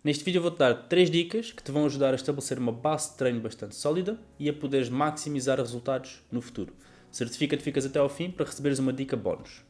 Neste vídeo eu vou-te dar 3 dicas que te vão ajudar a estabelecer uma base de treino bastante sólida e a poderes maximizar resultados no futuro. Certifica-te que ficas até ao fim para receberes uma dica bónus.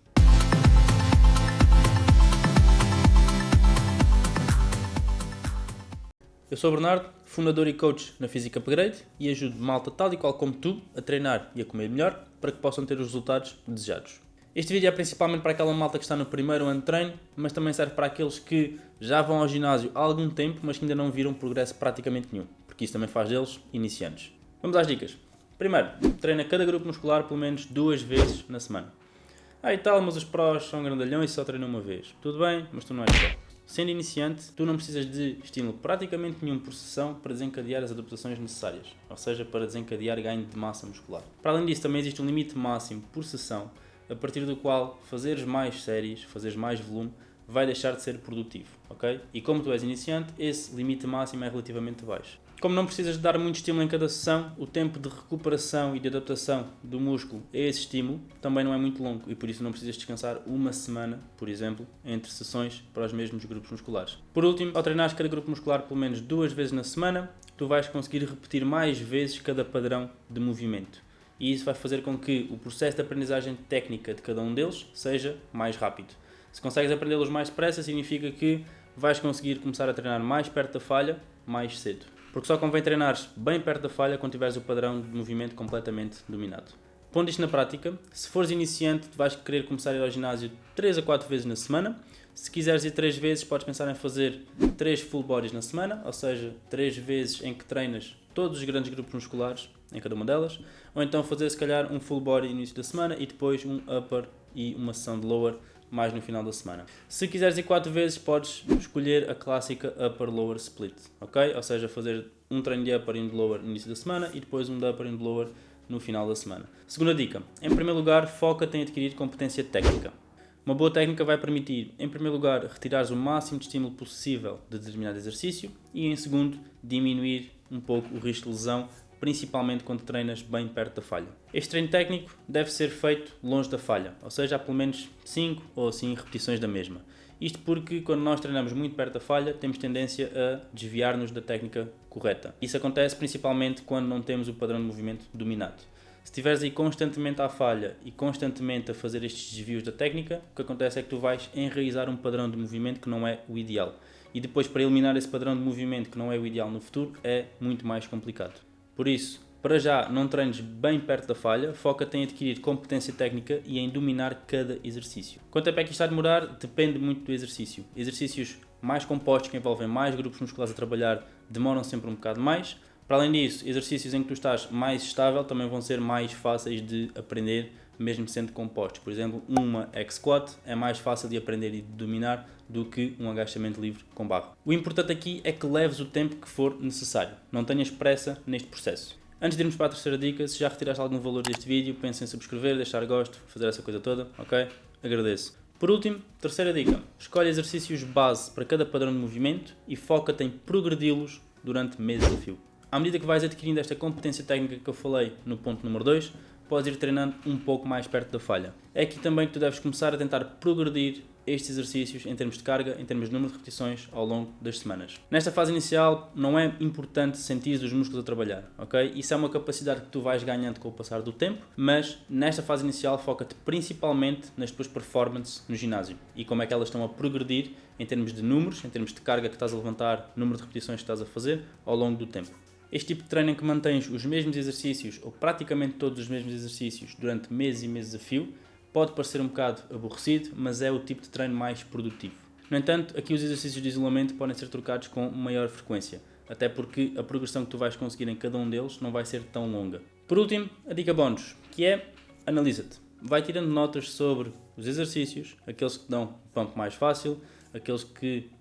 Eu sou o Bernardo, fundador e coach na Physique Upgrade e ajudo malta tal e qual como tu a treinar e a comer melhor para que possam ter os resultados desejados. Este vídeo é principalmente para aquela malta que está no primeiro ano de treino, mas também serve para aqueles que já vão ao ginásio há algum tempo, mas que ainda não viram progresso praticamente nenhum, porque isso também faz deles iniciantes. Vamos às dicas. Primeiro, treina cada grupo muscular pelo menos 2 vezes na semana. E tal, mas os prós são grandalhões e só treinam uma vez. Tudo bem, mas tu não és pró. Sendo iniciante, tu não precisas de estímulo praticamente nenhum por sessão para desencadear as adaptações necessárias, ou seja, para desencadear ganho de massa muscular. Para além disso, também existe um limite máximo por sessão, a partir do qual fazeres mais séries, fazeres mais volume, vai deixar de ser produtivo, ok? E como tu és iniciante, esse limite máximo é relativamente baixo. Como não precisas de dar muito estímulo em cada sessão, o tempo de recuperação e de adaptação do músculo a esse estímulo também não é muito longo e por isso não precisas descansar uma semana, por exemplo, entre sessões para os mesmos grupos musculares. Por último, ao treinares cada grupo muscular pelo menos 2 vezes na semana, tu vais conseguir repetir mais vezes cada padrão de movimento. E isso vai fazer com que o processo de aprendizagem técnica de cada um deles seja mais rápido. Se consegues aprendê-los mais depressa, significa que vais conseguir começar a treinar mais perto da falha, mais cedo. Porque só convém treinares bem perto da falha quando tiveres o padrão de movimento completamente dominado. Pondo isto na prática, se fores iniciante, vais querer começar a ir ao ginásio 3 a 4 vezes na semana. Se quiseres ir 3 vezes, podes pensar em fazer 3 full bodies na semana, ou seja, 3 vezes em que treinas todos os grandes grupos musculares em cada uma delas, ou então fazer se calhar um full body no início da semana e depois um upper e uma sessão de lower mais no final da semana. Se quiseres ir 4 vezes, podes escolher a clássica upper-lower split, ok? Ou seja, fazer um treino de upper e um de lower no início da semana e depois um de upper e um de lower no final da semana. Segunda dica, em primeiro lugar, foca-te em adquirir competência técnica. Uma boa técnica vai permitir, em primeiro lugar, retirares o máximo de estímulo possível de determinado exercício e, em segundo, diminuir um pouco o risco de lesão, principalmente quando treinas bem perto da falha. Este treino técnico deve ser feito longe da falha, ou seja, há pelo menos 5 ou assim repetições da mesma. Isto porque quando nós treinamos muito perto da falha, temos tendência a desviar-nos da técnica correta. Isso acontece principalmente quando não temos o padrão de movimento dominado. Se estiveres aí constantemente à falha e constantemente a fazer estes desvios da técnica, o que acontece é que tu vais enraizar um padrão de movimento que não é o ideal. E depois, para eliminar esse padrão de movimento que não é o ideal no futuro, é muito mais complicado. Por isso, para já, não treines bem perto da falha, foca-te em adquirir competência técnica e em dominar cada exercício. Quanto tempo é que isto está a demorar? Depende muito do exercício. Exercícios mais compostos, que envolvem mais grupos musculares a trabalhar, demoram sempre um bocado mais. Para além disso, exercícios em que tu estás mais estável também vão ser mais fáceis de aprender, mesmo sendo compostos. Por exemplo, uma X-Squat é mais fácil de aprender e de dominar do que um agachamento livre com barra. O importante aqui é que leves o tempo que for necessário. Não tenhas pressa neste processo. Antes de irmos para a terceira dica, se já retiraste algum valor deste vídeo, pensa em subscrever, deixar gosto, fazer essa coisa toda, ok? Agradeço. Por último, terceira dica. Escolhe exercícios base para cada padrão de movimento e foca-te em progredi-los durante meses a fio. À medida que vais adquirindo esta competência técnica que eu falei no ponto número 2, podes ir treinando um pouco mais perto da falha. É aqui também que tu deves começar a tentar progredir estes exercícios em termos de carga, em termos de número de repetições ao longo das semanas. Nesta fase inicial não é importante sentir os músculos a trabalhar, ok? Isso é uma capacidade que tu vais ganhando com o passar do tempo, mas nesta fase inicial foca-te principalmente nas tuas performances no ginásio e como é que elas estão a progredir em termos de números, em termos de carga que estás a levantar, número de repetições que estás a fazer ao longo do tempo. Este tipo de treino em que mantens os mesmos exercícios ou praticamente todos os mesmos exercícios durante meses e meses a fio pode parecer um bocado aborrecido, mas é o tipo de treino mais produtivo. No entanto, aqui os exercícios de isolamento podem ser trocados com maior frequência, até porque a progressão que tu vais conseguir em cada um deles não vai ser tão longa. Por último, a dica bónus, que é analisa-te. Vai tirando notas sobre os exercícios, aqueles que te dão pump mais fácil, aqueles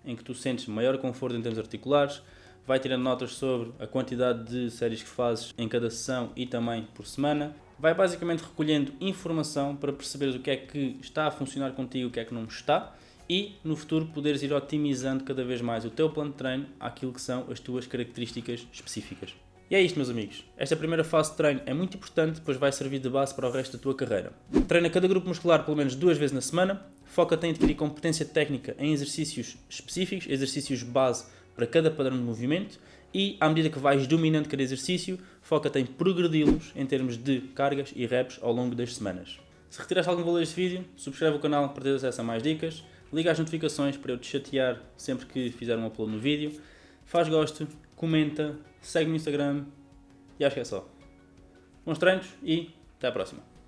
em que tu sentes maior conforto em termos articulares. Vai tirando notas sobre a quantidade de séries que fazes em cada sessão e também por semana. Vai basicamente recolhendo informação para perceberes o que é que está a funcionar contigo e o que é que não está e no futuro poderes ir otimizando cada vez mais o teu plano de treino àquilo que são as tuas características específicas. E é isto, meus amigos. Esta primeira fase de treino é muito importante, pois vai servir de base para o resto da tua carreira. Treina cada grupo muscular pelo menos 2 vezes na semana. Foca-te em adquirir competência técnica em exercícios específicos, exercícios base para cada padrão de movimento e, à medida que vais dominando cada exercício, foca-te em progredi-los em termos de cargas e reps ao longo das semanas. Se retiraste algum valor deste vídeo, subscreve o canal para ter acesso a mais dicas, liga as notificações para eu te chatear sempre que fizer um upload no vídeo, faz gosto, comenta, segue no Instagram e acho que é só. Bons treinos e até à próxima.